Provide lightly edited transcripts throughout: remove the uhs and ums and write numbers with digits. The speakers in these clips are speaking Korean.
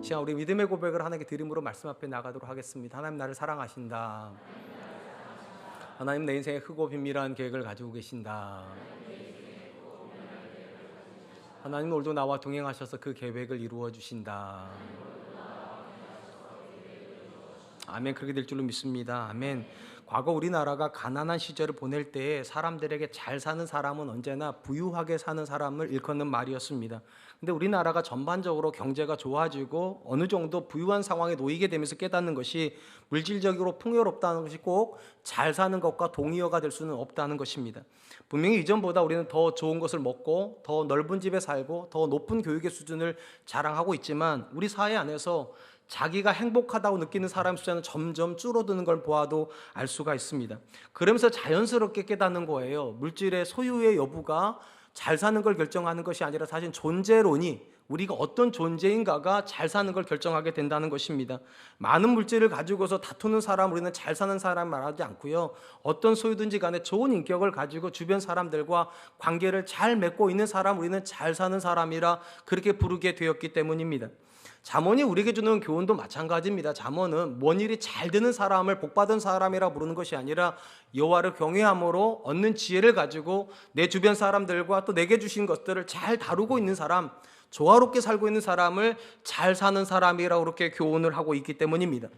시간 우리 믿음의 고백을 하나님께 드림으로 말씀 앞에 나가도록 하겠습니다. 하나님 나를 사랑하신다. 하나님 내 인생에 크고 비밀한 계획을 가지고 계신다. 하나님 오늘도 나와 동행하셔서 그 계획을 이루어 주신다. 아멘. 그렇게 될 줄로 믿습니다. 아멘. 과거 우리나라가 가난한 시절을 보낼 때에 사람들에게 잘 사는 사람은 언제나 부유하게 사는 사람을 일컫는 말이었습니다. 근데 우리나라가 전반적으로 경제가 좋아지고 어느 정도 부유한 상황에 놓이게 되면서 깨닫는 것이 물질적으로 풍요롭다는 것이 꼭 잘 사는 것과 동의어가 될 수는 없다는 것입니다. 분명히 이전보다 우리는 더 좋은 것을 먹고 더 넓은 집에 살고 더 높은 교육의 수준을 자랑하고 있지만 우리 사회 안에서 자기가 행복하다고 느끼는 사람 숫자는 점점 줄어드는 걸 보아도 알 수가 있습니다. 그러면서 자연스럽게 깨닫는 거예요. 물질의 소유의 여부가 잘 사는 걸 결정하는 것이 아니라 사실 존재론이 우리가 어떤 존재인가가 잘 사는 걸 결정하게 된다는 것입니다. 많은 물질을 가지고서 다투는 사람, 우리는 잘 사는 사람 말하지 않고요. 어떤 소유든지 간에 좋은 인격을 가지고 주변 사람들과 관계를 잘 맺고 있는 사람, 우리는 잘 사는 사람이라 그렇게 부르게 되었기 때문입니다. 잠언이 우리에게 주는 교훈도 마찬가지입니다. 잠언은 뭔 일이 잘 되는 사람을 복받은 사람이라 부르는 것이 아니라 여호와를 경외함으로 얻는 지혜를 가지고 내 주변 사람들과 또 내게 주신 것들을 잘 다루고 있는 사람, 조화롭게 살고 있는 사람을 잘 사는 사람이라고 그렇게 교훈을 하고 있기 때문입니다.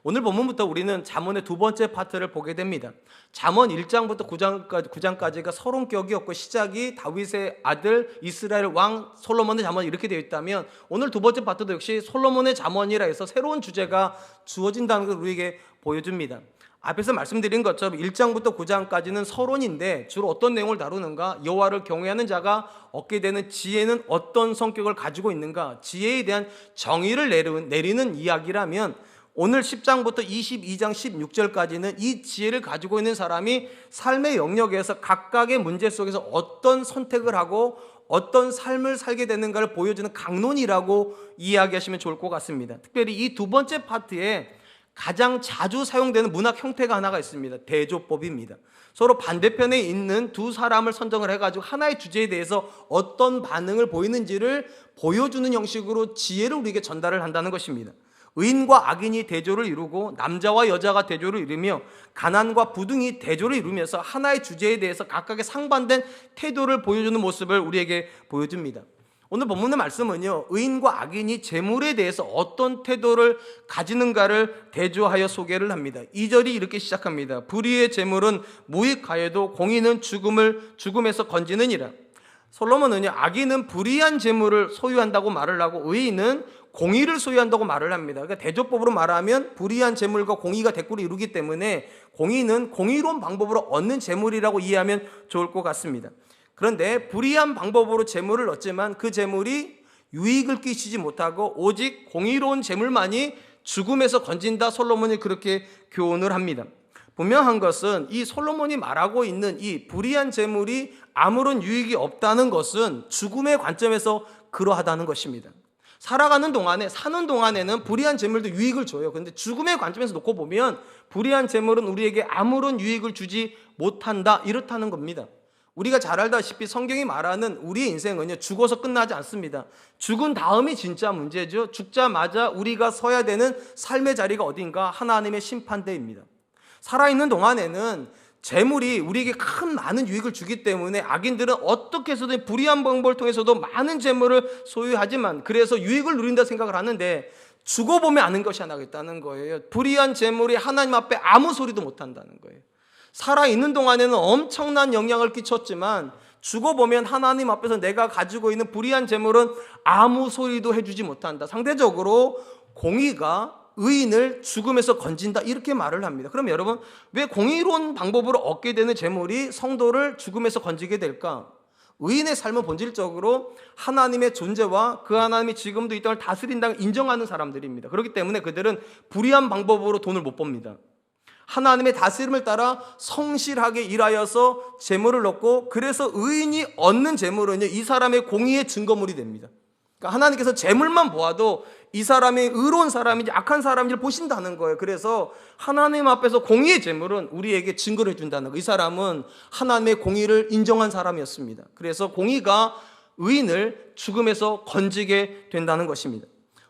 오늘 본문부터 우리는 잠언의 두 번째 파트를 보게 됩니다. 잠언 1장부터 9장까지가 서론격이었고 시작이 다윗의 아들 이스라엘 왕 솔로몬의 잠언이 이렇게 되어 있다면 오늘 두 번째 파트도 역시 솔로몬의 잠언이라 해서 새로운 주제가 주어진다는 것을 우리에게 보여줍니다. 앞에서 말씀드린 것처럼 1장부터 9장까지는 서론인데 주로 어떤 내용을 다루는가? 여호와를 경외하는 자가 얻게 되는 지혜는 어떤 성격을 가지고 있는가? 지혜에 대한 정의를 내리는 이야기라면 오늘 10장부터 22장 16절까지는 이 지혜를 가지고 있는 사람이 삶의 영역에서 각각의 문제 속에서 어떤 선택을 하고 어떤 삶을 살게 되는가를 보여주는 강론이라고 이야기하시면 좋을 것 같습니다. 특별히 이 두 번째 파트에 가장 자주 사용되는 문학 형태가 하나가 있습니다. 대조법입니다. 서로 반대편에 있는 두 사람을 선정을 해가지고 하나의 주제에 대해서 어떤 반응을 보이는지를 보여주는 형식으로 지혜를 우리에게 전달을 한다는 것입니다. 의인과 악인이 대조를 이루고 남자와 여자가 대조를 이루며 가난과 부둥이 대조를 이루면서 하나의 주제에 대해서 각각의 상반된 태도를 보여주는 모습을 우리에게 보여줍니다. 오늘 본문의 말씀은요, 의인과 악인이 재물에 대해서 어떤 태도를 가지는가를 대조하여 소개를 합니다. 2절이 이렇게 시작합니다. 불의의 재물은 무익하여도 공의는 죽음에서 건지느니라. 솔로몬은요, 악인은 불의한 재물을 소유한다고 말을 하고 의인은 공의를 소유한다고 말을 합니다. 그러니까 대조법으로 말하면 불의한 재물과 공의가 대꾸를 이루기 때문에 공의는 공의로운 방법으로 얻는 재물이라고 이해하면 좋을 것 같습니다. 그런데 불의한 방법으로 재물을 얻지만 그 재물이 유익을 끼치지 못하고 오직 공의로운 재물만이 죽음에서 건진다. 솔로몬이 그렇게 교훈을 합니다. 분명한 것은 이 솔로몬이 말하고 있는 이 불의한 재물이 아무런 유익이 없다는 것은 죽음의 관점에서 그러하다는 것입니다. 살아가는 동안에 사는 동안에는 불의한 재물도 유익을 줘요. 그런데 죽음의 관점에서 놓고 보면 불의한 재물은 우리에게 아무런 유익을 주지 못한다. 이렇다는 겁니다. 우리가 잘 알다시피 성경이 말하는 우리의 인생은요, 죽어서 끝나지 않습니다. 죽은 다음이 진짜 문제죠. 죽자마자 우리가 서야 되는 삶의 자리가 어딘가? 하나님의 심판대입니다. 살아있는 동안에는 재물이 우리에게 많은 유익을 주기 때문에 악인들은 어떻게 해서든 불의한 방법을 통해서도 많은 재물을 소유하지만 그래서 유익을 누린다 생각을 하는데 죽어보면 아는 것이 하나가 있다는 거예요. 불의한 재물이 하나님 앞에 아무 소리도 못한다는 거예요. 살아있는 동안에는 엄청난 영향을 끼쳤지만 죽어보면 하나님 앞에서 내가 가지고 있는 불의한 재물은 아무 소리도 해주지 못한다. 상대적으로 공의가 의인을 죽음에서 건진다 이렇게 말을 합니다. 그럼 여러분, 왜 공의로운 방법으로 얻게 되는 재물이 성도를 죽음에서 건지게 될까? 의인의 삶은 본질적으로 하나님의 존재와 그 하나님이 지금도 이 땅을 다스린다는 인정하는 사람들입니다. 그렇기 때문에 그들은 불의한 방법으로 돈을 못 법니다. 하나님의 다스림을 따라 성실하게 일하여서 재물을 얻고 그래서 의인이 얻는 재물은요, 이 사람의 공의의 증거물이 됩니다. 그러니까 하나님께서 재물만 보아도 이 사람이 의로운 사람인지 악한 사람인지를 보신다는 거예요. 그래서 하나님 앞에서 공의의 재물은 우리에게 증거를 해준다는 거예요. 이 사람은 하나님의 공의를 인정한 사람이었습니다. 그래서 공의가 의인을 죽음에서 건지게 된다는 것입니다.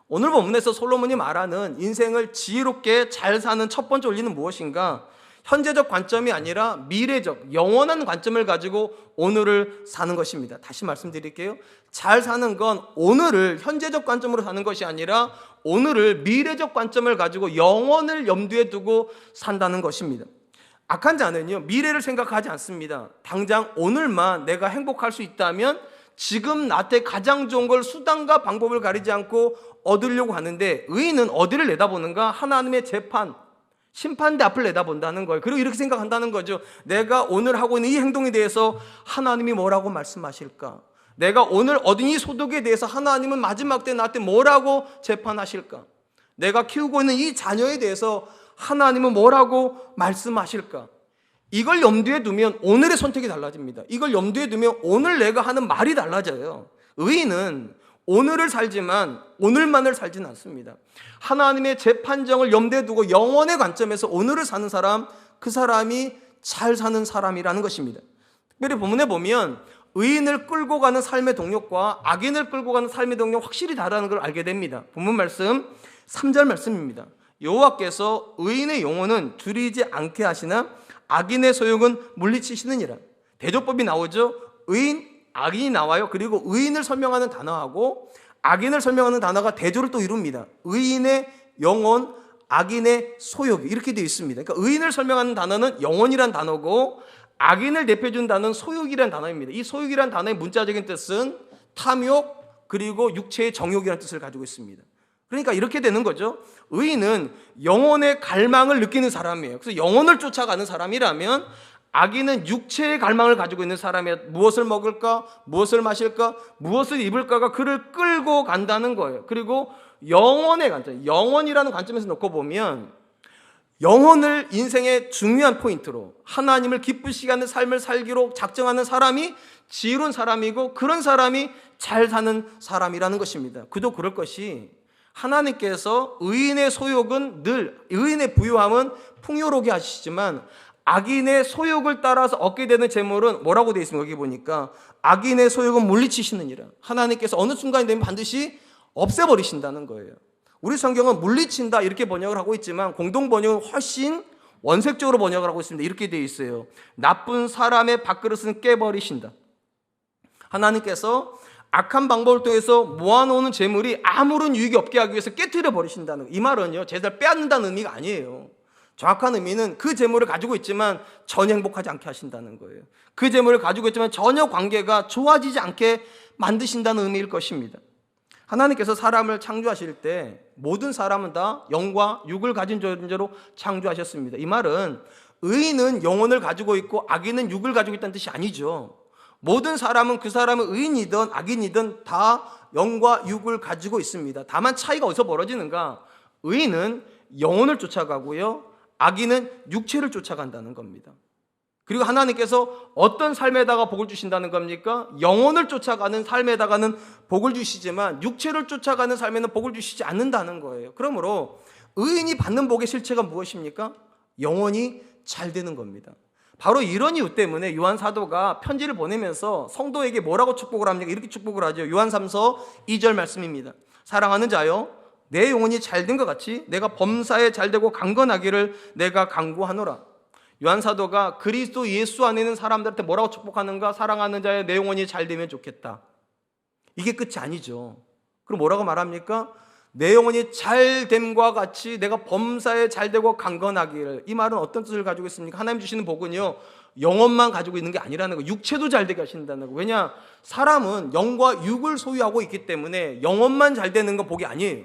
오늘 본문에서 솔로몬이 말하는 인생을 지혜롭게 잘 사는 첫 번째 원리는 무엇인가? 현재적 관점이 아니라 미래적, 영원한 관점을 가지고 오늘을 사는 것입니다. 다시 말씀드릴게요. 잘 사는 건 오늘을 현재적 관점으로 사는 것이 아니라 오늘을 미래적 관점을 가지고 영원을 염두에 두고 산다는 것입니다. 악한 자는요, 미래를 생각하지 않습니다. 당장 오늘만 내가 행복할 수 있다면 지금 나한테 가장 좋은 걸 수단과 방법을 가리지 않고 얻으려고 하는데, 의인은 어디를 내다보는가? 하나님의 재판, 심판대 앞을 내다본다는 거예요. 그리고 이렇게 생각한다는 거죠. 내가 오늘 하고 있는 이 행동에 대해서 하나님이 뭐라고 말씀하실까? 내가 오늘 얻은 이 소득에 대해서 하나님은 마지막 때 나한테 뭐라고 재판하실까? 내가 키우고 있는 이 자녀에 대해서 하나님은 뭐라고 말씀하실까? 이걸 염두에 두면 오늘의 선택이 달라집니다. 이걸 염두에 두면 오늘 내가 하는 말이 달라져요. 의인은 오늘을 살지만 오늘만을 살지는 않습니다. 하나님의 재판정을 염두에 두고 영원의 관점에서 오늘을 사는 사람, 그 사람이 잘 사는 사람이라는 것입니다. 특별히 본문에 보면 의인을 끌고 가는 삶의 동력과 악인을 끌고 가는 삶의 동력 확실히 다르다는 걸 알게 됩니다. 본문 말씀 3절 말씀입니다. 여호와께서 의인의 영혼은 줄이지 않게 하시나 악인의 소욕은 물리치시느니라. 대조법이 나오죠. 의인, 악인이 나와요. 그리고 의인을 설명하는 단어하고 악인을 설명하는 단어가 대조를 또 이룹니다. 의인의 영혼, 악인의 소욕, 이렇게 되어 있습니다. 그러니까 의인을 설명하는 단어는 영혼이란 단어고 악인을 대표해주는 단어는 소욕이란 단어입니다. 이 소욕이란 단어의 문자적인 뜻은 탐욕 그리고 육체의 정욕이라는 뜻을 가지고 있습니다. 그러니까 이렇게 되는 거죠. 의인은 영혼의 갈망을 느끼는 사람이에요. 그래서 영혼을 쫓아가는 사람이라면, 악인은 육체의 갈망을 가지고 있는 사람이에요. 무엇을 먹을까? 무엇을 마실까? 무엇을 입을까가 그를 끌고 간다는 거예요. 그리고 영혼의 관점, 영혼이라는 관점에서 놓고 보면 영혼을 인생의 중요한 포인트로 하나님을 기쁘시게 하는 삶을 살기로 작정하는 사람이 지혜로운 사람이고, 그런 사람이 잘 사는 사람이라는 것입니다. 그도 그럴 것이, 하나님께서 의인의 소욕은 늘, 의인의 부유함은 풍요롭게 하시지만 악인의 소욕을 따라서 얻게 되는 재물은 뭐라고 되어 있습니까? 여기 보니까 악인의 소욕은 물리치시느니라. 하나님께서 어느 순간이 되면 반드시 없애버리신다는 거예요. 우리 성경은 물리친다 이렇게 번역을 하고 있지만 공동 번역은 훨씬 원색적으로 번역을 하고 있습니다. 이렇게 되어 있어요. 나쁜 사람의 밥그릇은 깨버리신다. 하나님께서 악한 방법을 통해서 모아놓는 재물이 아무런 유익이 없게 하기 위해서 깨트려 버리신다는 거예요. 이 말은요, 제사를 빼앗는다는 의미가 아니에요. 정확한 의미는 그 재물을 가지고 있지만 전혀 행복하지 않게 하신다는 거예요. 그 재물을 가지고 있지만 전혀 관계가 좋아지지 않게 만드신다는 의미일 것입니다. 하나님께서 사람을 창조하실 때 모든 사람은 다 영과 육을 가진 존재로 창조하셨습니다. 이 말은 의인은 영혼을 가지고 있고 악인은 육을 가지고 있다는 뜻이 아니죠. 모든 사람은 그 사람은 의인이든 악인이든 다 영과 육을 가지고 있습니다. 다만 차이가 어디서 벌어지는가? 의인은 영혼을 쫓아가고요, 악인은 육체를 쫓아간다는 겁니다. 그리고 하나님께서 어떤 삶에다가 복을 주신다는 겁니까? 영혼을 쫓아가는 삶에다가는 복을 주시지만 육체를 쫓아가는 삶에는 복을 주시지 않는다는 거예요. 그러므로 의인이 받는 복의 실체가 무엇입니까? 영혼이 잘 되는 겁니다. 바로 이런 이유 때문에 요한 사도가 편지를 보내면서 성도에게 뭐라고 축복을 합니까? 이렇게 축복을 하죠. 요한 3서 2절 말씀입니다. 사랑하는 자여, 내 영혼이 잘된 것 같이 내가 범사에 잘되고 강건하기를 내가 간구하노라. 요한 사도가 그리스도 예수 안에 있는 사람들한테 뭐라고 축복하는가? 사랑하는 자여, 내 영혼이 잘되면 좋겠다. 이게 끝이 아니죠. 그럼 뭐라고 말합니까? 내 영혼이 잘됨과 같이 내가 범사에 잘되고 강건하기를. 이 말은 어떤 뜻을 가지고 있습니까? 하나님 주시는 복은요, 영혼만 가지고 있는 게 아니라는 거예요. 육체도 잘되게 하신다는 거예요. 왜냐? 사람은 영과 육을 소유하고 있기 때문에 영혼만 잘 되는 건 복이 아니에요.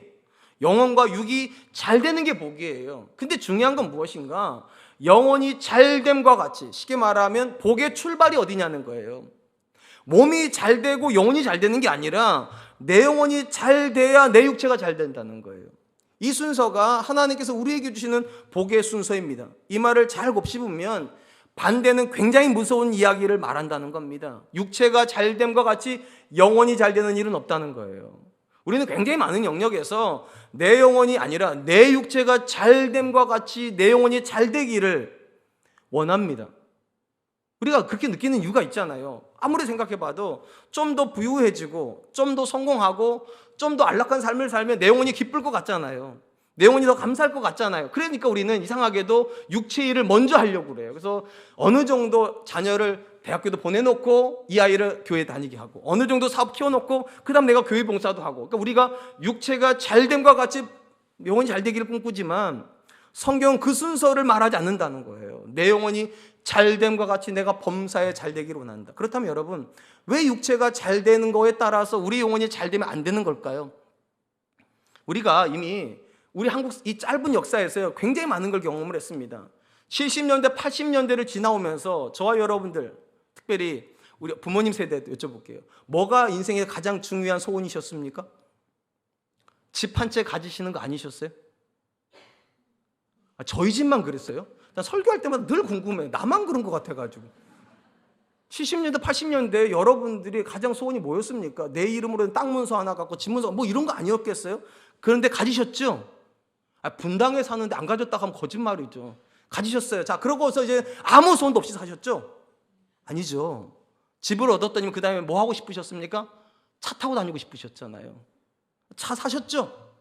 영혼과 육이 잘 되는 게 복이에요. 근데 중요한 건 무엇인가? 영혼이 잘됨과 같이, 쉽게 말하면 복의 출발이 어디냐는 거예요. 몸이 잘 되고 영혼이 잘 되는 게 아니라 내 영혼이 잘 돼야 내 육체가 잘 된다는 거예요. 이 순서가 하나님께서 우리에게 주시는 복의 순서입니다. 이 말을 잘 곱씹으면 반대는 굉장히 무서운 이야기를 말한다는 겁니다. 육체가 잘됨과 같이 영혼이 잘 되는 일은 없다는 거예요. 우리는 굉장히 많은 영역에서 내 영혼이 아니라 내 육체가 잘됨과 같이 내 영혼이 잘 되기를 원합니다. 우리가 그렇게 느끼는 이유가 있잖아요. 아무리 생각해봐도 좀 더 부유해지고 좀 더 성공하고 좀 더 안락한 삶을 살면 내 영혼이 기쁠 것 같잖아요. 내 영혼이 더 감사할 것 같잖아요. 그러니까 우리는 이상하게도 육체 일을 먼저 하려고 그래요. 그래서 어느 정도 자녀를 대학교도 보내놓고 이 아이를 교회 다니게 하고, 어느 정도 사업 키워놓고 그 다음 내가 교회 봉사도 하고. 그러니까 우리가 육체가 잘됨과 같이 영혼이 잘 되기를 꿈꾸지만 성경은 그 순서를 말하지 않는다는 거예요. 내 영혼이 잘됨과 같이 내가 범사에 잘 되기를 원한다. 그렇다면 여러분, 왜 육체가 잘 되는 거에 따라서 우리 영혼이 잘 되면 안 되는 걸까요? 우리가 이미 우리 한국 이 짧은 역사에서 굉장히 많은 걸 경험을 했습니다. 70년대, 80년대를 지나오면서 저와 여러분들, 특별히 우리 부모님 세대도 여쭤볼게요. 뭐가 인생의 가장 중요한 소원이셨습니까? 집 한 채 가지시는 거 아니셨어요? 저희 집만 그랬어요? 난 설교할 때마다 늘 궁금해요. 나만 그런 것 같아가지고. 70년대, 80년대 여러분들이 가장 소원이 뭐였습니까? 내 이름으로 땅 문서 하나 갖고 집 문서 뭐 이런 거 아니었겠어요? 그런데 가지셨죠? 분당에 사는데 안 가졌다고 하면 거짓말이죠. 가지셨어요. 자, 그러고서 이제 아무 소원도 없이 사셨죠? 아니죠. 집을 얻었더니 그 다음에 뭐 하고 싶으셨습니까? 차 타고 다니고 싶으셨잖아요. 차 사셨죠?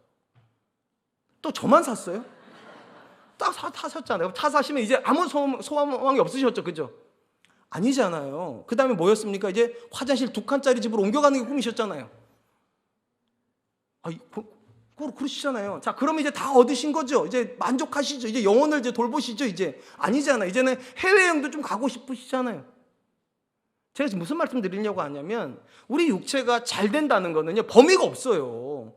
또 저만 샀어요? 딱 사셨잖아요. 차 사시면 이제 아무 소망이 없으셨죠? 그죠? 아니잖아요. 그 다음에 뭐였습니까? 이제 화장실 2칸짜리 집으로 옮겨가는 게 꿈이셨잖아요. 그러시잖아요. 자, 그러면 이제 다 얻으신 거죠? 이제 만족하시죠? 이제 영혼을 이제 돌보시죠? 이제 아니잖아요. 이제는 해외여행도 좀 가고 싶으시잖아요. 제가 지금 무슨 말씀 드리려고 하냐면, 우리 육체가 잘 된다는 거는요, 범위가 없어요.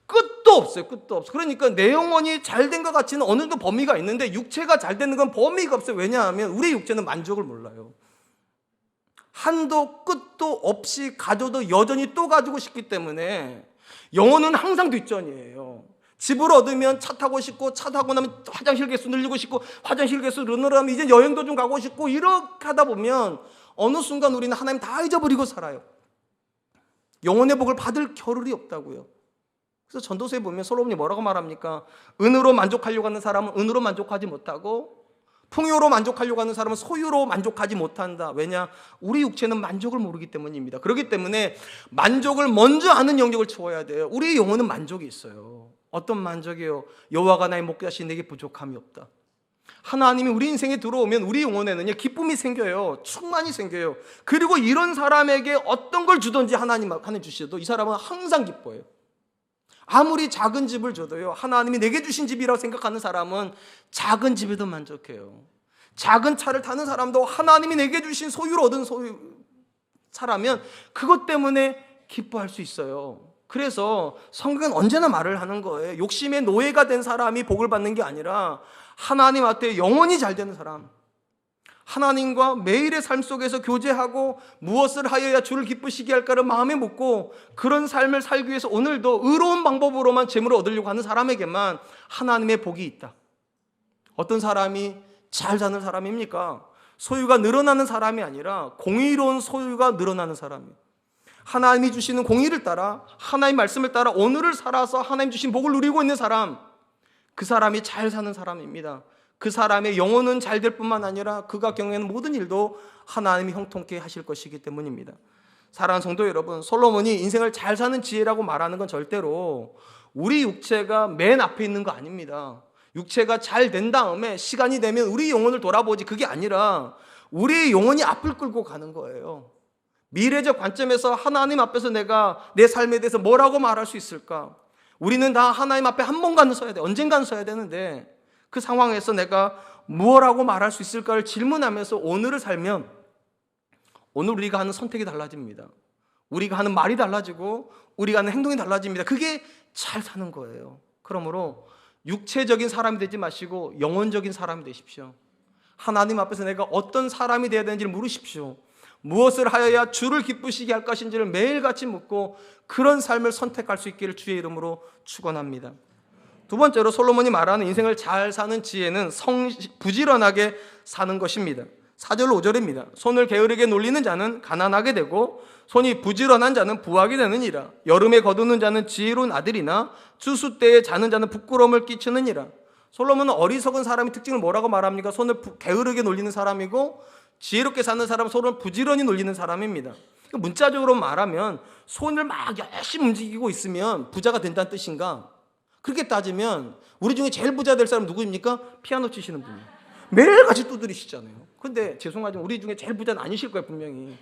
끝도 없어요. 끝도 없어. 그러니까 내 영혼이 잘 된 것 같이는 어느 정도 범위가 있는데, 육체가 잘 되는 건 범위가 없어요. 왜냐하면 우리 육체는 만족을 몰라요. 한도 끝도 없이 가져도 여전히 또 가지고 싶기 때문에 영혼은 항상 뒷전이에요. 집을 얻으면 차 타고 싶고, 차 타고 나면 화장실 개수 늘리고 싶고, 화장실 개수 늘어나면 이제 여행도 좀 가고 싶고, 이렇게 하다 보면 어느 순간 우리는 하나님 다 잊어버리고 살아요. 영혼의 복을 받을 겨를이 없다고요. 그래서 전도서에 보면 솔로몬이 뭐라고 말합니까? 은으로 만족하려고 하는 사람은 은으로 만족하지 못하고, 풍요로 만족하려고 하는 사람은 소유로 만족하지 못한다. 왜냐? 우리 육체는 만족을 모르기 때문입니다. 그렇기 때문에 만족을 먼저 아는 영역을 채워야 돼요. 우리 영혼은 만족이 있어요. 어떤 만족이요? 여호와가 나의 목자시 내게 부족함이 없다. 하나님이 우리 인생에 들어오면 우리 영혼에는 기쁨이 생겨요. 충만이 생겨요. 그리고 이런 사람에게 어떤 걸 주든지 하나님 주셔도 이 사람은 항상 기뻐해요. 아무리 작은 집을 줘도요, 하나님이 내게 주신 집이라고 생각하는 사람은 작은 집에도 만족해요. 작은 차를 타는 사람도 하나님이 내게 주신 소유를 얻은 차라면 그것 때문에 기뻐할 수 있어요. 그래서 성경은 언제나 말을 하는 거예요. 욕심의 노예가 된 사람이 복을 받는 게 아니라 하나님 앞에 영원히 잘 되는 사람, 하나님과 매일의 삶 속에서 교제하고 무엇을 하여야 주를 기쁘시게 할까를 마음에 묻고 그런 삶을 살기 위해서 오늘도 의로운 방법으로만 재물을 얻으려고 하는 사람에게만 하나님의 복이 있다. 어떤 사람이 잘 사는 사람입니까? 소유가 늘어나는 사람이 아니라 공의로운 소유가 늘어나는 사람이에요. 하나님이 주시는 공의를 따라, 하나님 말씀을 따라 오늘을 살아서 하나님 주신 복을 누리고 있는 사람, 그 사람이 잘 사는 사람입니다. 그 사람의 영혼은 잘 될 뿐만 아니라 그가 경영하는 모든 일도 하나님이 형통케 하실 것이기 때문입니다. 사랑하는 성도 여러분, 솔로몬이 인생을 잘 사는 지혜라고 말하는 건 절대로 우리 육체가 맨 앞에 있는 거 아닙니다. 육체가 잘 된 다음에 시간이 되면 우리 영혼을 돌아보지, 그게 아니라 우리 영혼이 앞을 끌고 가는 거예요. 미래적 관점에서 하나님 앞에서 내가 내 삶에 대해서 뭐라고 말할 수 있을까? 우리는 다 하나님 앞에 한 번간은 서야 돼. 언젠가는 서야 되는데 그 상황에서 내가 무엇라고 말할 수 있을까를 질문하면서 오늘을 살면 오늘 우리가 하는 선택이 달라집니다. 우리가 하는 말이 달라지고 우리가 하는 행동이 달라집니다. 그게 잘 사는 거예요. 그러므로 육체적인 사람이 되지 마시고 영혼적인 사람이 되십시오. 하나님 앞에서 내가 어떤 사람이 되어야 되는지를 물으십시오. 무엇을 하여야 주를 기쁘시게 할 것인지를 매일같이 묻고 그런 삶을 선택할 수 있기를 주의 이름으로 축원합니다. 두 번째로 솔로몬이 말하는 인생을 잘 사는 지혜는 부지런하게 사는 것입니다. 4절 5절입니다. 손을 게으르게 놀리는 자는 가난하게 되고 손이 부지런한 자는 부하게 되느니라. 여름에 거두는 자는 지혜로운 아들이나 추수 때에 자는 자는 부끄러움을 끼치느니라. 솔로몬은 어리석은 사람의 특징을 뭐라고 말합니까? 손을 게으르게 놀리는 사람이고 지혜롭게 사는 사람은 손을 부지런히 놀리는 사람입니다. 문자적으로 말하면 손을 막 열심히 움직이고 있으면 부자가 된다는 뜻인가? 그렇게 따지면 우리 중에 제일 부자 될 사람 누구입니까? 피아노 치시는 분이에요. 매일같이 두드리시잖아요. 근데 죄송하지만 우리 중에 제일 부자는 아니실 거예요, 분명히.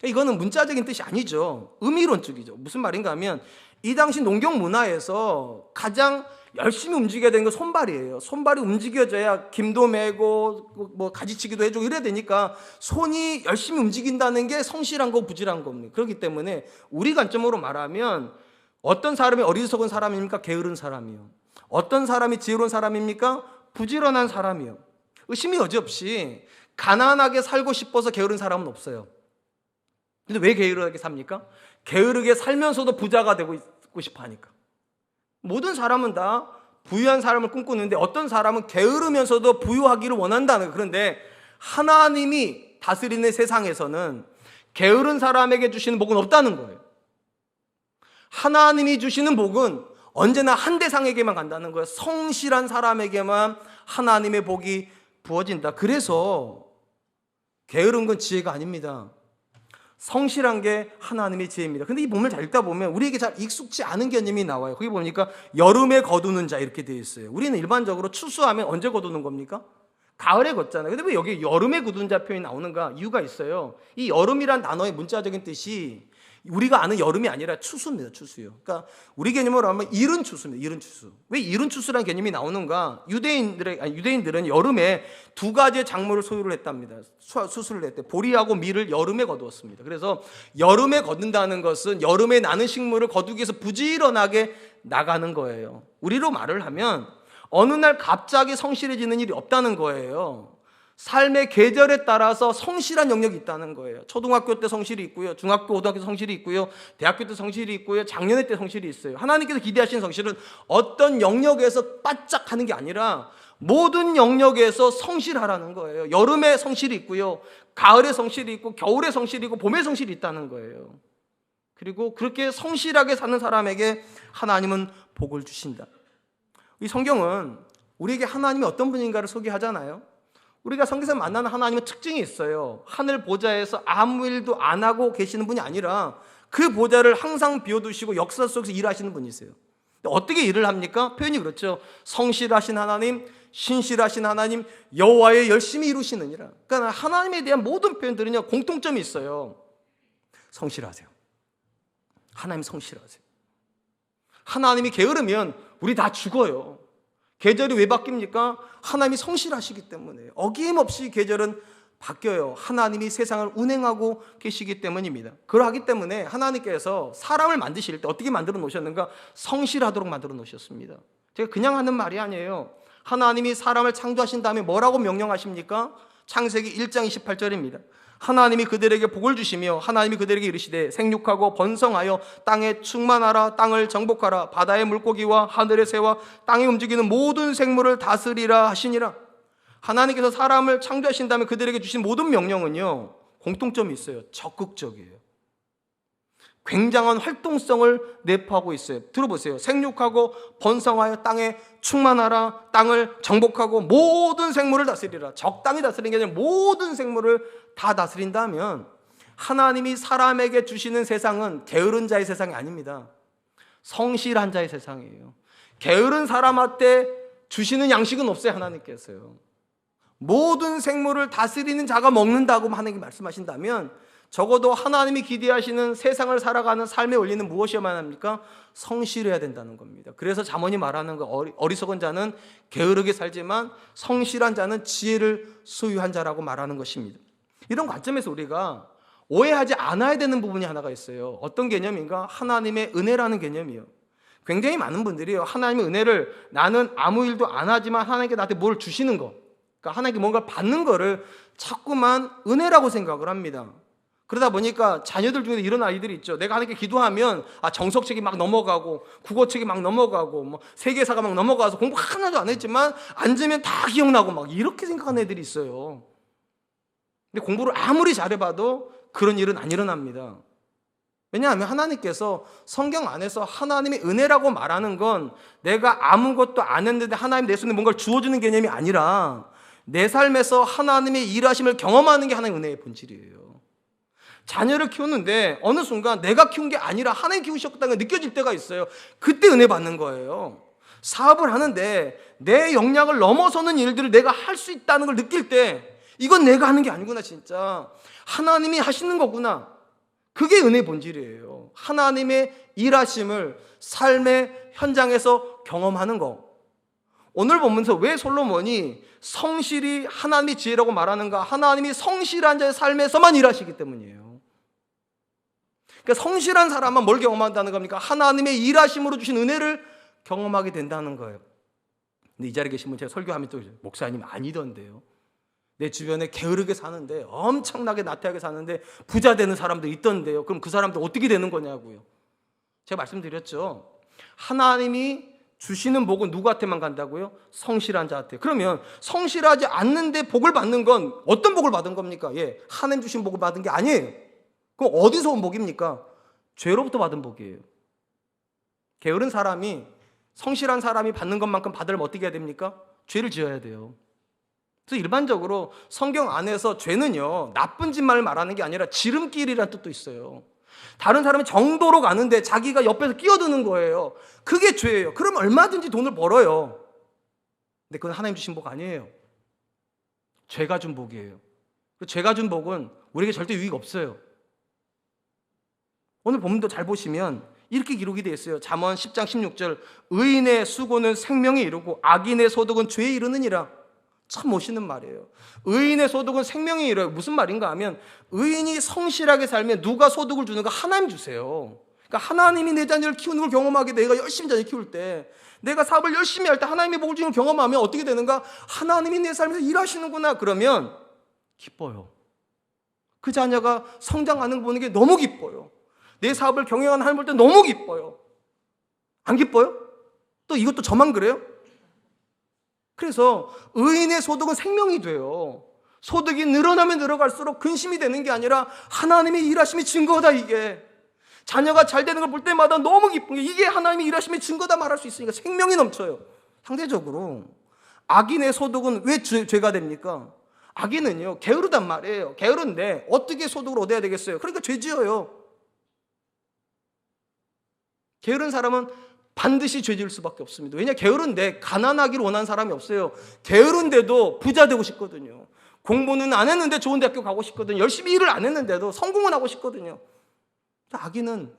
이거는 문자적인 뜻이 아니죠. 의미론적이죠. 무슨 말인가 하면 이 당시 농경 문화에서 가장 열심히 움직여야 되는 건 손발이에요. 손발이 움직여져야 김도 메고 뭐 가지치기도 해주고 이래야 되니까 손이 열심히 움직인다는 게 성실한 거 부지런한 겁니다. 그렇기 때문에 우리 관점으로 말하면 어떤 사람이 어리석은 사람입니까? 게으른 사람이요. 어떤 사람이 지혜로운 사람입니까? 부지런한 사람이요. 의심이 여지없이 가난하게 살고 싶어서 게으른 사람은 없어요. 근데 왜 게으르게 삽니까? 게으르게 살면서도 부자가 되고 싶어 하니까. 모든 사람은 다 부유한 사람을 꿈꾸는데 어떤 사람은 게으르면서도 부유하기를 원한다는 거예요. 그런데 하나님이 다스리는 세상에서는 게으른 사람에게 주시는 복은 없다는 거예요. 하나님이 주시는 복은 언제나 한 대상에게만 간다는 거예요. 성실한 사람에게만 하나님의 복이 부어진다. 그래서 게으른 건 지혜가 아닙니다. 성실한 게 하나님의 지혜입니다. 근데 이 본문을 잘 읽다 보면 우리에게 잘 익숙지 않은 개념이 나와요. 거기 보니까 여름에 거두는 자 이렇게 되어 있어요. 우리는 일반적으로 추수하면 언제 거두는 겁니까? 가을에 걷잖아요. 근데 왜 여기 여름에 거두는 자 표현이 나오는가? 이유가 있어요. 이 여름이란 단어의 문자적인 뜻이 우리가 아는 여름이 아니라 추수입니다. 추수요. 그러니까 우리 개념으로 하면 이른 추수입니다. 이른 추수. 왜 이른 추수라는 개념이 나오는가? 유대인들은 여름에 두 가지의 작물을 소유를 했답니다. 수술을 했대. 보리하고 밀을 여름에 거두었습니다. 그래서 여름에 거둔다는 것은 여름에 나는 식물을 거두기 위해서 부지런하게 나가는 거예요. 우리로 말을 하면 어느 날 갑자기 성실해지는 일이 없다는 거예요. 삶의 계절에 따라서 성실한 영역이 있다는 거예요. 초등학교 때 성실이 있고요. 중학교, 고등학교 때 성실이 있고요. 대학교 때 성실이 있고요. 작년에 때 성실이 있어요. 하나님께서 기대하시는 성실은 어떤 영역에서 바짝 하는 게 아니라 모든 영역에서 성실하라는 거예요. 여름에 성실이 있고요. 가을에 성실이 있고 겨울에 성실이 있고 봄에 성실이 있다는 거예요. 그리고 그렇게 성실하게 사는 사람에게 하나님은 복을 주신다. 이 성경은 우리에게 하나님이 어떤 분인가를 소개하잖아요. 우리가 성경에서 만나는 하나님의 특징이 있어요. 하늘 보좌에서 아무 일도 안 하고 계시는 분이 아니라 그 보좌를 항상 비워두시고 역사 속에서 일하시는 분이세요. 어떻게 일을 합니까? 표현이 그렇죠. 성실하신 하나님, 신실하신 하나님, 여호와의 열심히 이루시느니라. 그러니까 하나님에 대한 모든 표현들은요 공통점이 있어요. 성실하세요. 하나님 성실하세요. 하나님이 게으르면 우리 다 죽어요. 계절이 왜 바뀝니까? 하나님이 성실하시기 때문에. 어김없이 계절은 바뀌어요. 하나님이 세상을 운행하고 계시기 때문입니다. 그러하기 때문에 하나님께서 사람을 만드실 때 어떻게 만들어 놓으셨는가? 성실하도록 만들어 놓으셨습니다. 제가 그냥 하는 말이 아니에요. 하나님이 사람을 창조하신 다음에 뭐라고 명령하십니까? 창세기 1장 28절입니다. 하나님이 그들에게 복을 주시며 하나님이 그들에게 이르시되 생육하고 번성하여 땅에 충만하라. 땅을 정복하라. 바다의 물고기와 하늘의 새와 땅에 움직이는 모든 생물을 다스리라 하시니라. 하나님께서 사람을 창조하신 다음에 그들에게 주신 모든 명령은요 공통점이 있어요. 적극적이에요. 굉장한 활동성을 내포하고 있어요. 들어보세요. 생육하고 번성하여 땅에 충만하라. 땅을 정복하고 모든 생물을 다스리라. 적당히 다스리는 게 아니라 모든 생물을 다 다스린다면 하나님이 사람에게 주시는 세상은 게으른 자의 세상이 아닙니다. 성실한 자의 세상이에요. 게으른 사람한테 주시는 양식은 없어요. 하나님께서요. 모든 생물을 다스리는 자가 먹는다고 하나님이 말씀하신다면 적어도 하나님이 기대하시는 세상을 살아가는 삶의 원리는 무엇이어야만 합니까? 성실해야 된다는 겁니다. 그래서 잠언이 말하는 거 어리석은 자는 게으르게 살지만 성실한 자는 지혜를 소유한 자라고 말하는 것입니다. 이런 관점에서 우리가 오해하지 않아야 되는 부분이 하나가 있어요. 어떤 개념인가? 하나님의 은혜라는 개념이요. 굉장히 많은 분들이요. 하나님의 은혜를 나는 아무 일도 안 하지만 하나님께 나한테 뭘 주시는 거, 그러니까 하나님께 뭔가 받는 거를 자꾸만 은혜라고 생각을 합니다. 그러다 보니까 자녀들 중에 이런 아이들이 있죠. 내가 하나님께 기도하면 정석책이 막 넘어가고 국어책이 막 넘어가고 뭐 세계사가 막 넘어가서 공부 하나도 안 했지만 앉으면 다 기억나고 막 이렇게 생각하는 애들이 있어요. 근데 공부를 아무리 잘해봐도 그런 일은 안 일어납니다. 왜냐하면 하나님께서 성경 안에서 하나님의 은혜라고 말하는 건 내가 아무것도 안 했는데 하나님 내 손에 뭔가를 주어주는 개념이 아니라 내 삶에서 하나님의 일하심을 경험하는 게 하나님의 은혜의 본질이에요. 자녀를 키우는데 어느 순간 내가 키운 게 아니라 하나님 키우셨다는 게 느껴질 때가 있어요. 그때 은혜 받는 거예요. 사업을 하는데 내 역량을 넘어서는 일들을 내가 할 수 있다는 걸 느낄 때 이건 내가 하는 게 아니구나, 진짜 하나님이 하시는 거구나. 그게 은혜의 본질이에요. 하나님의 일하심을 삶의 현장에서 경험하는 거. 오늘 보면서 왜 솔로몬이 성실이 하나님의 지혜라고 말하는가? 하나님이 성실한 자의 삶에서만 일하시기 때문이에요. 그러니까 성실한 사람만 뭘 경험한다는 겁니까? 하나님의 일하심으로 주신 은혜를 경험하게 된다는 거예요. 근데 이 자리에 계신 분 제가 설교하면 또 목사님 아니던데요. 내 주변에 게으르게 사는데 엄청나게 나태하게 사는데 부자 되는 사람도 있던데요. 그럼 그 사람들 어떻게 되는 거냐고요. 제가 말씀드렸죠. 하나님이 주시는 복은 누구한테만 간다고요? 성실한 자한테. 그러면 성실하지 않는데 복을 받는 건 어떤 복을 받은 겁니까? 하나님 주신 복을 받은 게 아니에요. 그럼 어디서 온 복입니까? 죄로부터 받은 복이에요. 게으른 사람이 성실한 사람이 받는 것만큼 받으려면 어떻게 해야 됩니까? 죄를 지어야 돼요. 그래서 일반적으로 성경 안에서 죄는요, 나쁜 짓만을 말하는 게 아니라 지름길이라는 뜻도 있어요. 다른 사람이 정도로 가는데 자기가 옆에서 끼어드는 거예요. 그게 죄예요. 그럼 얼마든지 돈을 벌어요. 근데 그건 하나님 주신 복 아니에요. 죄가 준 복이에요. 죄가 준 복은 우리에게 절대 유익 없어요. 오늘 본문도 잘 보시면 이렇게 기록이 되어 있어요. 잠언 10장 16절 의인의 수고는 생명에 이르고 악인의 소득은 죄에 이르느니라. 참 멋있는 말이에요. 의인의 소득은 생명에 이르요. 무슨 말인가 하면 의인이 성실하게 살면 누가 소득을 주는가? 하나님 주세요. 그러니까 하나님이 내 자녀를 키우는 걸 경험하게 내가 열심히 자녀 키울 때 내가 사업을 열심히 할 때 하나님의 복을 주는 걸 경험하면 어떻게 되는가? 하나님이 내 삶에서 일하시는구나. 그러면 기뻐요. 그 자녀가 성장하는 거 보는 게 너무 기뻐요. 내 사업을 경영하는 하나님 볼 때 너무 기뻐요. 안 기뻐요? 또 이것도 저만 그래요? 그래서 의인의 소득은 생명이 돼요. 소득이 늘어나면 늘어갈수록 근심이 되는 게 아니라 하나님의 일하심의 증거다. 이게 자녀가 잘 되는 걸 볼 때마다 너무 기쁜 게 이게 하나님의 일하심의 증거다 말할 수 있으니까 생명이 넘쳐요. 상대적으로 악인의 소득은 왜 죄가 됩니까? 악인은요 게으르단 말이에요. 게으른데 어떻게 소득을 얻어야 되겠어요? 그러니까 죄 지어요. 게으른 사람은 반드시 죄 지을 수밖에 없습니다. 왜냐? 게으른데 가난하기를 원하는 사람이 없어요. 게으른데도 부자 되고 싶거든요. 공부는 안 했는데 좋은 대학교 가고 싶거든요. 열심히 일을 안 했는데도 성공은 하고 싶거든요. 악인은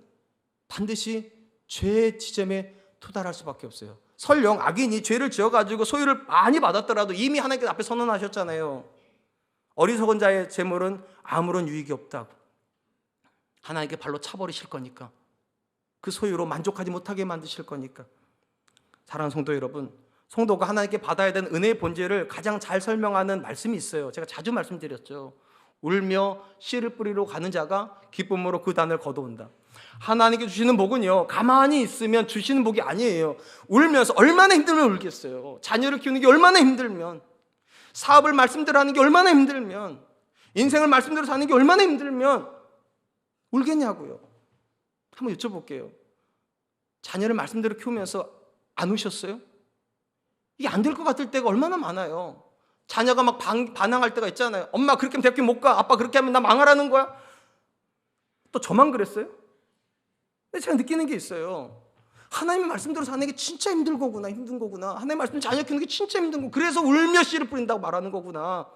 반드시 죄의 지점에 도달할 수밖에 없어요. 설령 악인이 죄를 지어가지고 소유를 많이 받았더라도 이미 하나님께 앞에 선언하셨잖아요. 어리석은 자의 재물은 아무런 유익이 없다고. 하나님께 발로 차버리실 거니까. 그 소유로 만족하지 못하게 만드실 거니까. 사랑하는 성도 여러분, 성도가 하나님께 받아야 되는 은혜의 본질을 가장 잘 설명하는 말씀이 있어요. 제가 자주 말씀드렸죠. 울며 씨를 뿌리러 가는 자가 기쁨으로 그 단을 거두온다. 하나님께 주시는 복은요, 가만히 있으면 주시는 복이 아니에요. 울면서 얼마나 힘들면 울겠어요. 자녀를 키우는 게 얼마나 힘들면, 사업을 말씀대로 하는 게 얼마나 힘들면, 인생을 말씀대로 사는 게 얼마나 힘들면 울겠냐고요. 한번 여쭤볼게요. 자녀를 말씀대로 키우면서 안 우셨어요? 이게 안 될 것 같을 때가 얼마나 많아요. 자녀가 막 반항할 때가 있잖아요. 엄마 그렇게 하면 대학교 못 가. 아빠 그렇게 하면 나 망하라는 거야. 또 저만 그랬어요? 근데 제가 느끼는 게 있어요. 하나님의 말씀대로 사는 게 진짜 힘든 거구나. 하나님의 말씀 자녀 키우는 게 진짜 힘든 거. 그래서 울며 씨를 뿌린다고 말하는 거구나.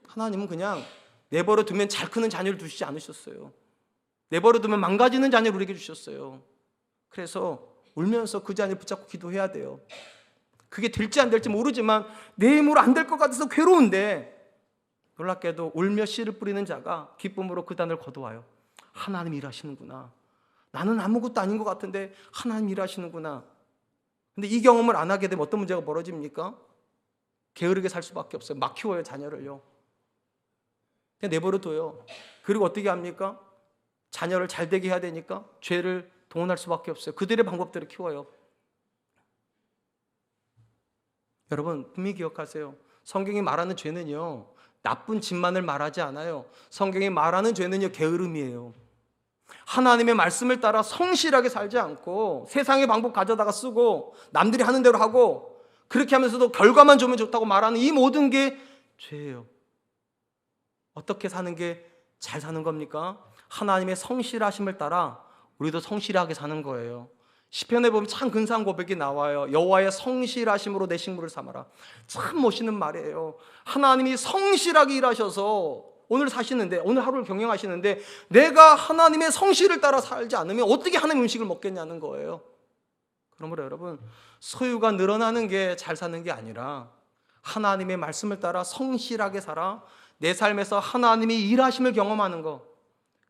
하나님은 그냥 내버려 두면 잘 크는 자녀를 두시지 않으셨어요. 내버려 두면 망가지는 자녀를 우리에게 주셨어요. 그래서 울면서 그 자녀를 붙잡고 기도해야 돼요. 그게 될지 안 될지 모르지만 내 힘으로 안 될 것 같아서 괴로운데 놀랍게도 울며 씨를 뿌리는 자가 기쁨으로 그 단을 거두어와요. 하나님 일하시는구나. 나는 아무것도 아닌 것 같은데 하나님 일하시는구나. 근데 이 경험을 안 하게 되면 어떤 문제가 벌어집니까? 게으르게 살 수밖에 없어요. 막 키워요, 자녀를요. 그냥 내버려둬요. 그리고 어떻게 합니까? 자녀를 잘 되게 해야 되니까 죄를 동원할 수밖에 없어요. 그들의 방법대로 키워요. 여러분 분명히 기억하세요. 성경이 말하는 죄는요, 나쁜 짓만을 말하지 않아요. 성경이 말하는 죄는요, 게으름이에요. 하나님의 말씀을 따라 성실하게 살지 않고 세상의 방법 가져다가 쓰고 남들이 하는 대로 하고 그렇게 하면서도 결과만 좋으면 좋다고 말하는 이 모든 게 죄예요. 어떻게 사는 게 잘 사는 겁니까? 하나님의 성실하심을 따라 우리도 성실하게 사는 거예요. 시편에 보면 참 근사한 고백이 나와요. 여호와의 성실하심으로 내 식물을 삼아라. 참 멋있는 말이에요. 하나님이 성실하게 일하셔서 오늘 사시는데, 오늘 하루를 경영하시는데 내가 하나님의 성실을 따라 살지 않으면 어떻게 하나님 음식을 먹겠냐는 거예요. 그러므로 여러분, 소유가 늘어나는 게 잘 사는 게 아니라 하나님의 말씀을 따라 성실하게 살아 내 삶에서 하나님이 일하심을 경험하는 거,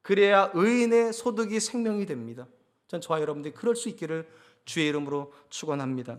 그래야 의인의 소득이 생명이 됩니다. 전 저와 여러분들이 그럴 수 있기를 주의 이름으로 축원합니다.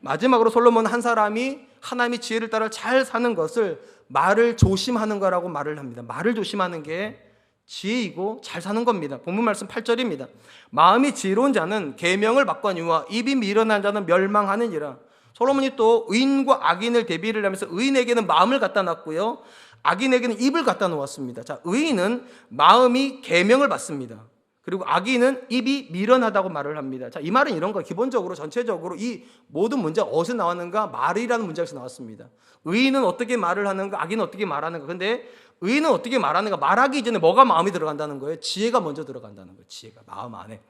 마지막으로 솔로몬 한 사람이 하나님의 지혜를 따라 잘 사는 것을 말을 조심하는 거라고 말을 합니다. 말을 조심하는 게 지혜이고 잘 사는 겁니다. 본문 말씀 8절입니다. 마음이 지혜로운 자는 계명을 받거니와 입이 미련한 자는 멸망하느니라. 솔로몬이 또 의인과 악인을 대비를 하면서 의인에게는 마음을 갖다 놨고요, 악인에게는 입을 갖다 놓았습니다. 자, 의인은 마음이 계명을 받습니다. 그리고 악인은 입이 미련하다고 말을 합니다. 자, 이 말은 이런 거예요. 기본적으로 전체적으로 이 모든 문제가 어디서 나왔는가? 말이라는 문제에서 나왔습니다. 의인은 어떻게 말을 하는가? 악인은 어떻게 말하는가? 근데 의인은 어떻게 말하는가? 말하기 이전에 뭐가 마음이 들어간다는 거예요? 지혜가 먼저 들어간다는 거예요. 지혜가 마음 안에.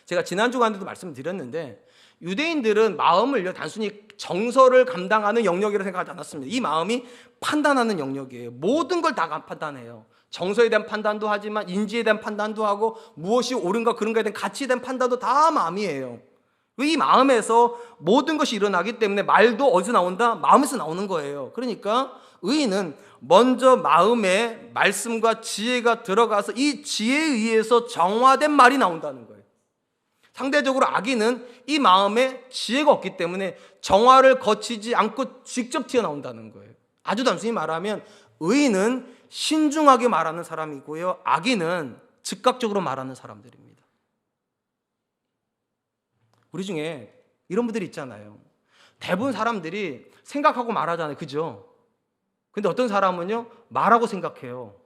제가 지난 주간에도 말씀드렸는데 유대인들은 마음을요, 단순히 정서를 감당하는 영역이라고 생각하지 않았습니다. 이 마음이 판단하는 영역이에요. 모든 걸 다 판단해요. 정서에 대한 판단도 하지만 인지에 대한 판단도 하고 무엇이 옳은가 그른가에 대한 가치에 대한 판단도 다 마음이에요. 이 마음에서 모든 것이 일어나기 때문에 말도 어디서 나온다? 마음에서 나오는 거예요. 그러니까 의인은 먼저 마음에 말씀과 지혜가 들어가서 이 지혜에 의해서 정화된 말이 나온다는 거예요. 상대적으로 악인은 이 마음에 지혜가 없기 때문에 정화를 거치지 않고 직접 튀어나온다는 거예요. 아주 단순히 말하면 의인은 신중하게 말하는 사람이고요, 악인은 즉각적으로 말하는 사람들입니다. 우리 중에 이런 분들이 있잖아요. 대부분 사람들이 생각하고 말하잖아요. 그죠? 근데 어떤 사람은요, 말하고 생각해요.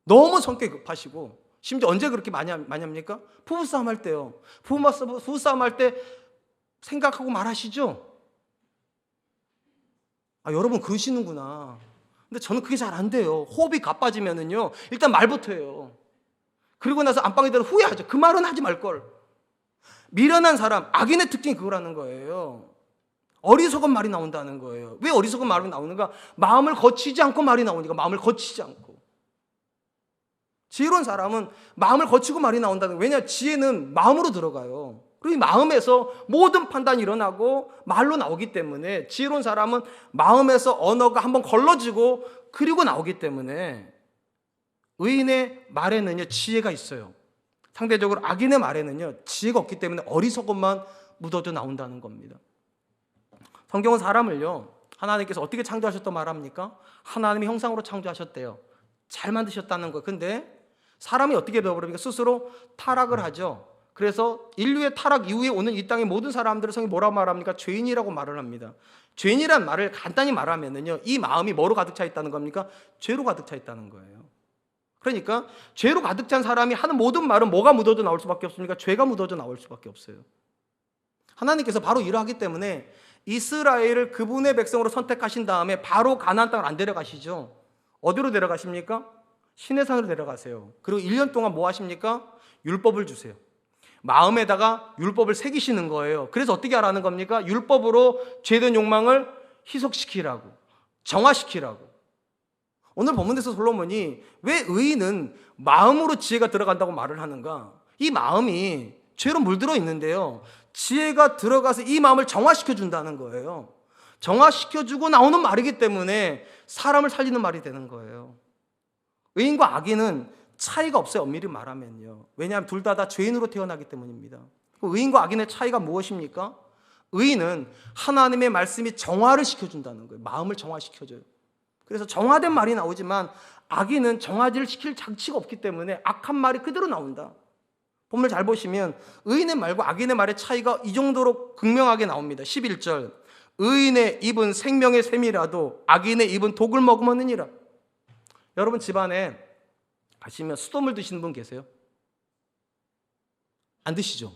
너무 성격이 급하시고, 심지어 언제 그렇게 많이 합니까? 부부싸움 할 때요. 부부싸움 할 때 생각하고 말하시죠? 아, 여러분 그러시는구나. 근데 저는 그게 잘 안 돼요. 호흡이 가빠지면은요, 일단 말부터 해요. 그리고 나서 안방에 들어 후회하죠. 그 말은 하지 말걸. 미련한 사람, 악인의 특징이 그거라는 거예요. 어리석은 말이 나온다는 거예요. 왜 어리석은 말이 나오는가? 마음을 거치지 않고 말이 나오니까. 마음을 거치지 않고. 지혜로운 사람은 마음을 거치고 말이 나온다는 거예요. 왜냐? 지혜는 마음으로 들어가요. 그리고 이 마음에서 모든 판단이 일어나고 말로 나오기 때문에 지혜로운 사람은 마음에서 언어가 한번 걸러지고 그리고 나오기 때문에 의인의 말에는요, 지혜가 있어요. 상대적으로 악인의 말에는요, 지혜가 없기 때문에 어리석음만 묻어져 나온다는 겁니다. 성경은 사람을요, 하나님께서 어떻게 창조하셨다고 말합니까? 하나님의 형상으로 창조하셨대요. 잘 만드셨다는 거예요. 근데 사람이 어떻게 되어버립니까? 스스로 타락을 하죠. 그래서 인류의 타락 이후에 오는 이 땅의 모든 사람들을 성경이 뭐라고 말합니까? 죄인이라고 말을 합니다. 죄인이란 말을 간단히 말하면은요, 이 마음이 뭐로 가득 차 있다는 겁니까? 죄로 가득 차 있다는 거예요. 그러니까 죄로 가득 찬 사람이 하는 모든 말은 뭐가 묻어져 나올 수밖에 없습니까? 죄가 묻어져 나올 수밖에 없어요. 하나님께서 바로 이러하기 때문에 이스라엘을 그분의 백성으로 선택하신 다음에 바로 가나안 땅을 안 데려가시죠. 어디로 데려가십니까? 시내산으로 데려가세요. 그리고 1년 동안 뭐 하십니까? 율법을 주세요. 마음에다가 율법을 새기시는 거예요. 그래서 어떻게 하라는 겁니까? 율법으로 죄된 욕망을 희석시키라고, 정화시키라고. 오늘 본문에서 솔로몬이 왜 의인은 마음으로 지혜가 들어간다고 말을 하는가? 이 마음이 죄로 물들어 있는데요, 지혜가 들어가서 이 마음을 정화시켜 준다는 거예요. 정화시켜 주고 나오는 말이기 때문에 사람을 살리는 말이 되는 거예요. 의인과 악인은 차이가 없어요. 엄밀히 말하면요. 왜냐하면 둘 다 죄인으로 태어나기 때문입니다. 의인과 악인의 차이가 무엇입니까? 의인은 하나님의 말씀이 정화를 시켜준다는 거예요. 마음을 정화시켜줘요. 그래서 정화된 말이 나오지만 악인은 정화를 시킬 장치가 없기 때문에 악한 말이 그대로 나온다. 본문을 잘 보시면 의인의 말과 악인의 말의 차이가 이 정도로 극명하게 나옵니다. 11절, 의인의 입은 생명의 샘이라도 악인의 입은 독을 머금었느니라. 여러분 집안에 가시면 수돗물 드시는 분 계세요? 안 드시죠?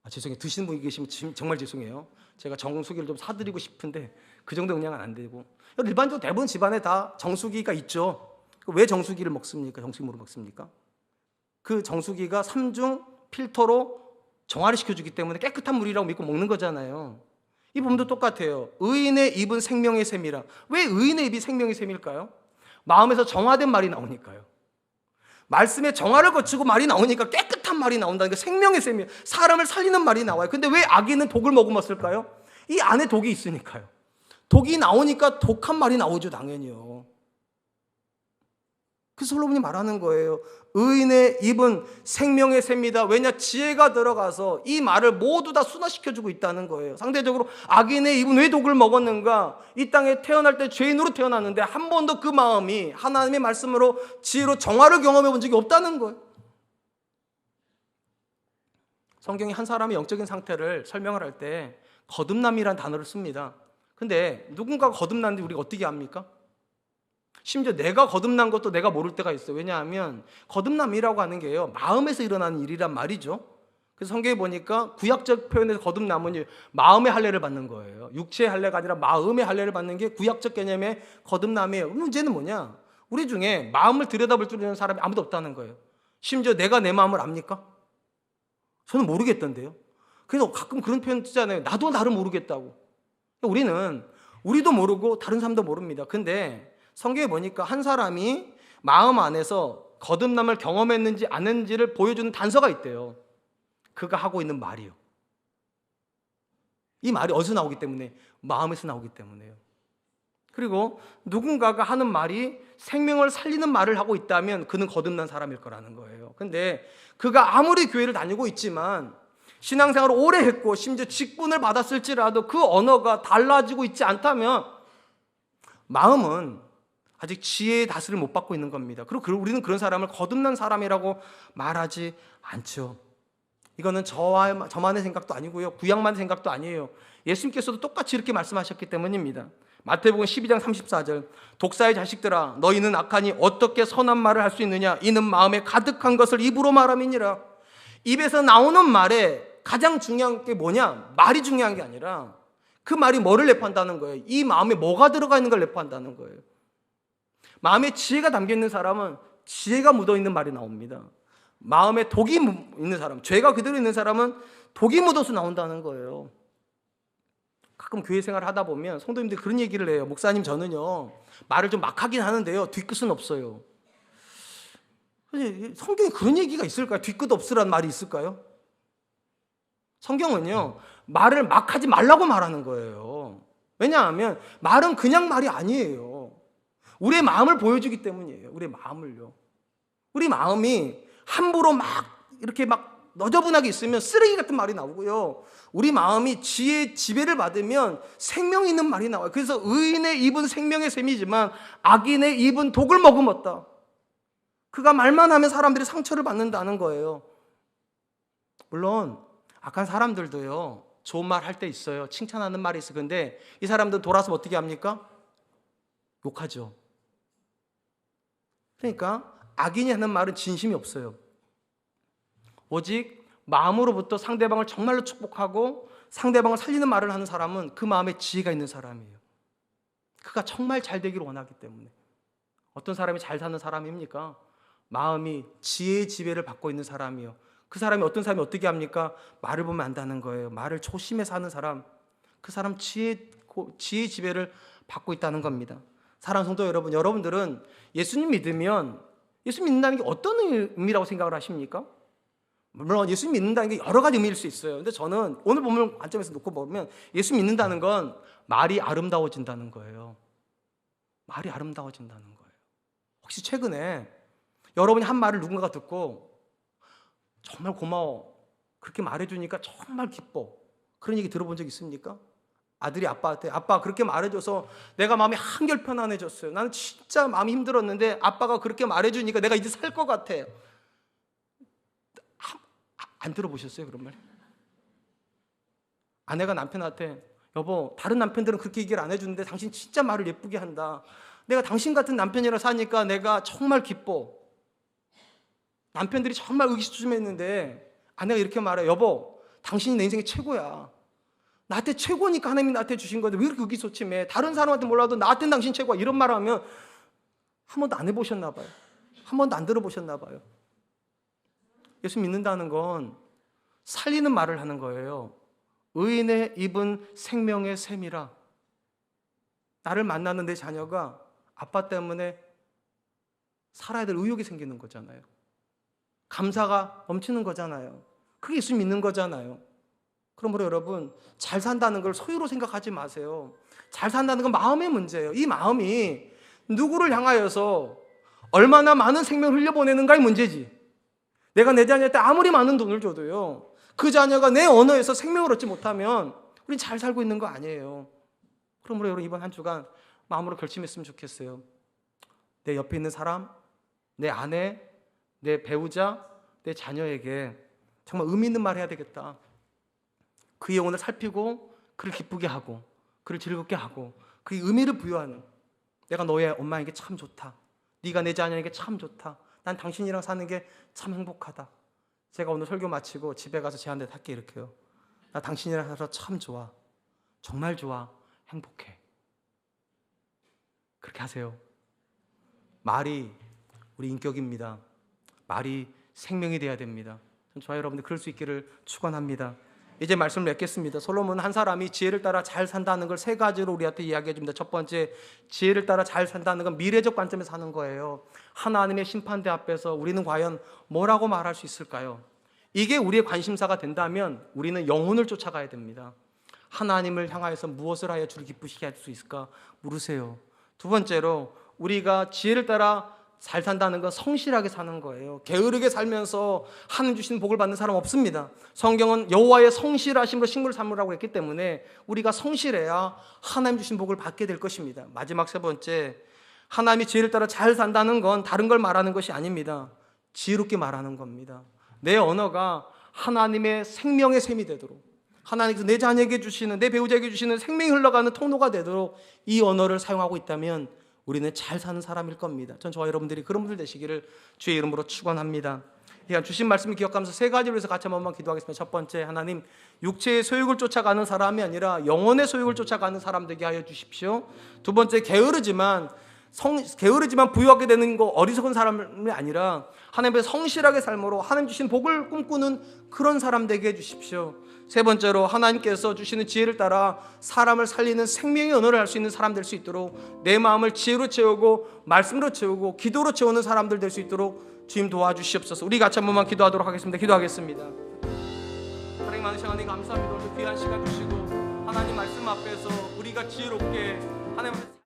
죄송해요. 드시는 분이 계시면 정말 죄송해요. 제가 정수기를 좀 사드리고 싶은데 그 정도 영향은 안 되고, 일반적으로 대부분 집안에 다 정수기가 있죠. 왜 정수기를 먹습니까? 정수기물을 먹습니까? 그 정수기가 삼중 필터로 정화를 시켜주기 때문에 깨끗한 물이라고 믿고 먹는 거잖아요. 이 부분도 똑같아요. 의인의 입은 생명의 샘이라. 왜 의인의 입이 생명의 샘일까요? 마음에서 정화된 말이 나오니까요. 말씀에 정화를 거치고 말이 나오니까 깨끗한 말이 나온다는 게 생명의 샘이에요. 사람을 살리는 말이 나와요. 근데 왜 악인은 독을 머금었을까요? 이 안에 독이 있으니까요. 독이 나오니까 독한 말이 나오죠, 당연히요. 그래서 솔로몬이 말하는 거예요. 의인의 입은 생명의 샘이다. 왜냐? 지혜가 들어가서 이 말을 모두 다 순화시켜주고 있다는 거예요. 상대적으로 악인의 입은 왜 독을 먹었는가? 이 땅에 태어날 때 죄인으로 태어났는데 한 번도 그 마음이 하나님의 말씀으로 지혜로 정화를 경험해 본 적이 없다는 거예요. 성경이 한 사람의 영적인 상태를 설명을 할 때 거듭남이라는 단어를 씁니다. 근데 누군가가 거듭났는데 우리가 어떻게 합니까? 심지어 내가 거듭난 것도 내가 모를 때가 있어요. 왜냐하면 거듭남이라고 하는 게요, 마음에서 일어나는 일이란 말이죠. 그래서 성경에 보니까 구약적 표현에서 거듭남은 마음의 할례를 받는 거예요. 육체의 할례가 아니라 마음의 할례를 받는 게 구약적 개념의 거듭남이에요. 문제는 뭐냐? 우리 중에 마음을 들여다볼 줄 아는 사람이 아무도 없다는 거예요. 심지어 내가 내 마음을 압니까? 저는 모르겠던데요. 그래서 가끔 그런 표현 쓰잖아요. 나도 나를 모르겠다고. 우리도 모르고 다른 사람도 모릅니다. 근데 성경에 보니까 한 사람이 마음 안에서 거듭남을 경험했는지 안 했는지를 보여주는 단서가 있대요. 그가 하고 있는 말이요. 이 말이 어디서 나오기 때문에? 마음에서 나오기 때문에요. 그리고 누군가가 하는 말이 생명을 살리는 말을 하고 있다면 그는 거듭난 사람일 거라는 거예요. 근데 그가 아무리 교회를 다니고 있지만 신앙생활을 오래 했고 심지어 직분을 받았을지라도 그 언어가 달라지고 있지 않다면 마음은 아직 지혜의 다스를 못 받고 있는 겁니다. 그리고 우리는 그런 사람을 거듭난 사람이라고 말하지 않죠. 이거는 저만의 생각도 아니고요, 구약만의 생각도 아니에요. 예수님께서도 똑같이 이렇게 말씀하셨기 때문입니다. 마태복음 12장 34절, 독사의 자식들아 너희는 악하니 어떻게 선한 말을 할 수 있느냐? 이는 마음에 가득한 것을 입으로 말함이니라. 입에서 나오는 말에 가장 중요한 게 뭐냐? 말이 중요한 게 아니라 그 말이 뭐를 내포한다는 거예요. 이 마음에 뭐가 들어가 있는 걸 내포한다는 거예요. 마음에 지혜가 담겨있는 사람은 지혜가 묻어있는 말이 나옵니다. 마음에 독이 있는 사람, 죄가 그대로 있는 사람은 독이 묻어서 나온다는 거예요. 가끔 교회 생활을 하다 보면 성도님들이 그런 얘기를 해요. 목사님, 저는요 말을 좀 막 하긴 하는데요 뒤끝은 없어요. 성경에 그런 얘기가 있을까요? 뒤끝 없으라는 말이 있을까요? 성경은요 말을 막 하지 말라고 말하는 거예요. 왜냐하면 말은 그냥 말이 아니에요. 우리의 마음을 보여주기 때문이에요. 우리의 마음을요. 우리 마음이 함부로 막 이렇게 막 너저분하게 있으면 쓰레기 같은 말이 나오고요. 우리 마음이 지혜의 지배를 받으면 생명 있는 말이 나와요. 그래서 의인의 입은 생명의 샘이지만 악인의 입은 독을 머금었다. 그가 말만 하면 사람들이 상처를 받는다는 거예요. 물론 악한 사람들도요 좋은 말 할 때 있어요. 칭찬하는 말이 있어요. 근데 이 사람들은 돌아서 어떻게 합니까? 욕하죠. 그러니까 악인이 하는 말은 진심이 없어요. 오직 마음으로부터 상대방을 정말로 축복하고 상대방을 살리는 말을 하는 사람은 그 마음에 지혜가 있는 사람이에요. 그가 정말 잘 되기를 원하기 때문에. 어떤 사람이 잘 사는 사람입니까? 마음이 지혜의 지배를 받고 있는 사람이에요. 그 사람이 어떤 사람이 어떻게 합니까? 말을 보면 안다는 거예요. 말을 조심해서 하는 사람, 그 사람 지혜의 지배를 받고 있다는 겁니다. 사랑하는 성도 여러분, 여러분들은 예수님 믿으면 예수님 믿는다는 게 어떤 의미라고 생각을 하십니까? 물론 예수님 믿는다는 게 여러 가지 의미일 수 있어요. 근데 저는 오늘 보면 관점에서 놓고 보면 예수 믿는다는 건 말이 아름다워진다는 거예요. 말이 아름다워진다는 거예요. 혹시 최근에 여러분이 한 말을 누군가가 듣고 정말 고마워, 그렇게 말해주니까 정말 기뻐, 그런 얘기 들어본 적 있습니까? 아들이 아빠한테 아빠 그렇게 말해줘서 내가 마음이 한결 편안해졌어요. 나는 진짜 마음이 힘들었는데 아빠가 그렇게 말해주니까 내가 이제 살 것 같아. 안 들어보셨어요 그런 말? 아내가 남편한테 여보, 다른 남편들은 그렇게 얘기를 안 해주는데 당신 진짜 말을 예쁘게 한다. 내가 당신 같은 남편이랑 사니까 내가 정말 기뻐. 남편들이 정말 의기소침했는데 아내가 이렇게 말해. 여보, 당신이 내 인생의 최고야. 나한테 최고니까 하나님이 나한테 주신 건데 왜 이렇게 의기소침해? 다른 사람한테 몰라도 나한테는 당신 최고야. 이런 말 하면 한 번도 안 해보셨나 봐요. 한 번도 안 들어보셨나 봐요. 예수 믿는다는 건 살리는 말을 하는 거예요. 의인의 입은 생명의 샘이라. 나를 만나는 내 자녀가 아빠 때문에 살아야 될 의욕이 생기는 거잖아요. 감사가 넘치는 거잖아요. 그게 예수 믿는 거잖아요. 그러므로 여러분, 잘 산다는 걸 소유로 생각하지 마세요. 잘 산다는 건 마음의 문제예요. 이 마음이 누구를 향하여서 얼마나 많은 생명을 흘려보내는가의 문제지. 내가 내 자녀한테 아무리 많은 돈을 줘도요, 그 자녀가 내 언어에서 생명을 얻지 못하면 우린 잘 살고 있는 거 아니에요. 그러므로 여러분, 이번 한 주간 마음으로 결심했으면 좋겠어요. 내 옆에 있는 사람, 내 아내, 내 배우자, 내 자녀에게 정말 의미 있는 말 해야 되겠다. 그의 영혼을 살피고 그를 기쁘게 하고 그를 즐겁게 하고 그의 의미를 부여하는, 내가 너의 엄마에게 참 좋다. 네가 내 자녀에게 참 좋다. 난 당신이랑 사는 게 참 행복하다. 제가 오늘 설교 마치고 집에 가서 제한테 할게 이렇게요. 나 당신이랑 살아서 참 좋아. 정말 좋아. 행복해. 그렇게 하세요. 말이 우리 인격입니다. 말이 생명이 돼야 됩니다. 저와 여러분들 그럴 수 있기를 축원합니다. 이제 말씀을 맺겠습니다. 솔로몬 한 사람이 지혜를 따라 잘 산다는 걸 세 가지로 우리한테 이야기해 줍니다. 첫 번째, 지혜를 따라 잘 산다는 건 미래적 관점에서 사는 거예요. 하나님의 심판대 앞에서 우리는 과연 뭐라고 말할 수 있을까요? 이게 우리의 관심사가 된다면 우리는 영혼을 쫓아가야 됩니다. 하나님을 향하여서 무엇을 하여 주를 기쁘시게 할 수 있을까 물으세요. 두 번째로, 우리가 지혜를 따라 잘 산다는 건 성실하게 사는 거예요. 게으르게 살면서 하나님 주신 복을 받는 사람 없습니다. 성경은 여호와의 성실하심으로 식물을 삼으라고 했기 때문에 우리가 성실해야 하나님 주신 복을 받게 될 것입니다. 마지막 세 번째, 하나님이 지혜를 따라 잘 산다는 건 다른 걸 말하는 것이 아닙니다. 지혜롭게 말하는 겁니다. 내 언어가 하나님의 생명의 샘이 되도록, 하나님께서 내 자녀에게 주시는, 내 배우자에게 주시는 생명이 흘러가는 통로가 되도록 이 언어를 사용하고 있다면 우리는 잘 사는 사람일 겁니다. 전 저와 여러분들이 그런 분들 되시기를 주의 이름으로 축원합니다. 주신 말씀을 기억하면서 세 가지로 해서 같이 한번 기도하겠습니다. 첫 번째, 하나님, 육체의 소욕을 쫓아가는 사람이 아니라 영혼의 소욕을 쫓아가는 사람 되게 하여 주십시오. 두 번째, 게으르지만 부유하게 되는 거 어리석은 사람이 아니라 하나님의 성실하게 삶으로 하나님 주신 복을 꿈꾸는 그런 사람 되게 해주십시오. 세 번째로, 하나님께서 주시는 지혜를 따라 사람을 살리는 생명의 언어를 할 수 있는 사람 될 수 있도록 내 마음을 지혜로 채우고 말씀으로 채우고 기도로 채우는 사람들 될 수 있도록 주님 도와주시옵소서. 우리 같이 한 번만 기도하도록 하겠습니다. 기도하겠습니다. 하나님, 많은 시간 감사합니다. 오늘 귀한 시간 주시고 하나님 말씀 앞에서 우리가 지혜롭게 하나님